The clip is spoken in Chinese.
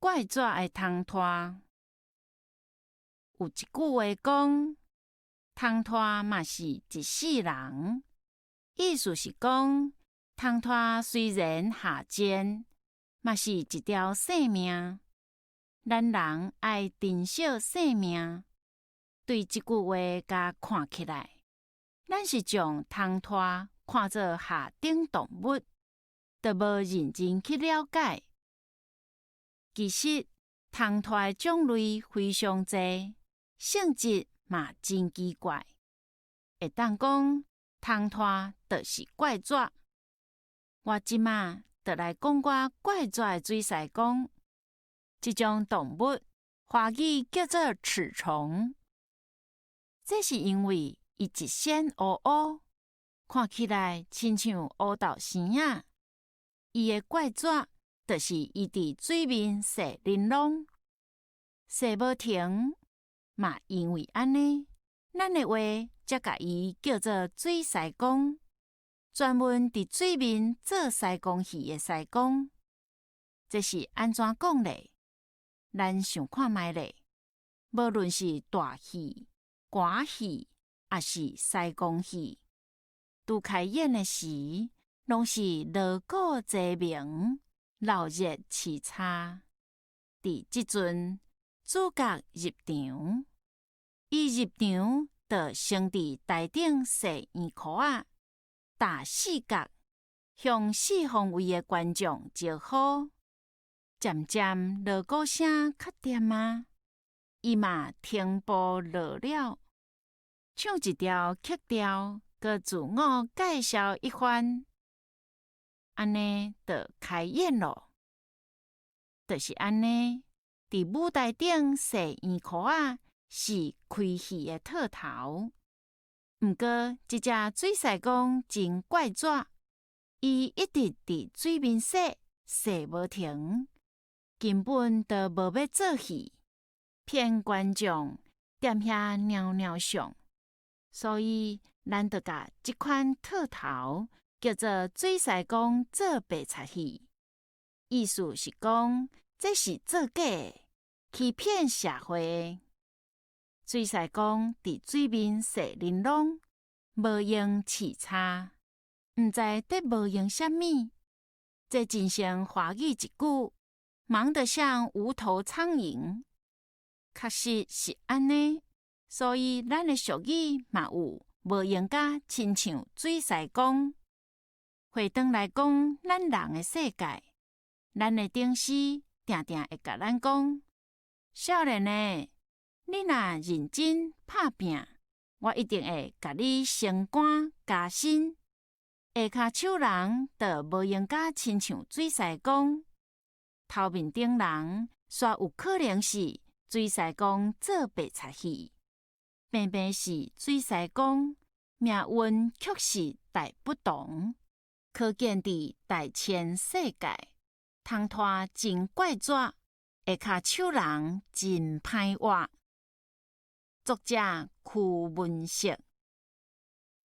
怪纸的汤拖。有一句话讲，汤拖嘛是一世人，意思是讲，汤拖虽然下贱，嘛是一条性命。咱人爱珍惜性命。对这句话甲看起来，咱是将汤拖看作下等动物，就无认真去了解。其实，汤拖的种类非常多，性质嘛真奇怪。会当讲汤拖就是怪纸。我即马就来讲我怪纸的水师公。这种动物，华语叫做齿虫。这是因为伊一身乌乌，看起来亲像乌豆生仔。伊的怪纸就是伊伫水面踅玲珑，踅无停。嘛因为安尼，咱的话才甲伊叫做水师公，专门伫水面做师公戏的师公。这是安怎讲咧？咱想看觅咧，无论是大戏、歌戏，还是师公戏，拄开演的时，拢是锣鼓齐鸣，闹热凄惨。伫即阵，主角入场，伊入场就先伫台顶踅圆箍仔，打四角，向四方位的观众招呼。渐渐锣鼓声较点啊，伊嘛停步落了，唱一条曲调，佮自我介绍一番，安尼就开演咯。就是安尼，伫舞台顶踅圆箍仔是开戏的套头。毋过，即只水师公真怪纸，伊一直伫水面踅无停。根本就无要做戏，骗观众踮遐尿尿上，所以咱就甲即款套头叫做水师公做白贼戏。意思是讲，这是做假的，欺骗社会的。水师公伫水面踅玲珑，无用刺叉，毋知得无用啥物。这真像华语一句。忙得像无头苍蝇，确实是安尼。所以咱的俗语嘛有无用甲亲像水师公。回转来讲，咱人的世界，咱的顶师定定会甲咱讲：少年诶，你若认真拍拼，我一定会甲你升官加薪。下骹手人就无用甲亲像水师公。头面顶人煞有可能是水师公做白贼戏，偏偏是水师公命运确实大不同。可见伫大千世界，汤拖真怪纸，下骹手人真歹活。作者：曲文石。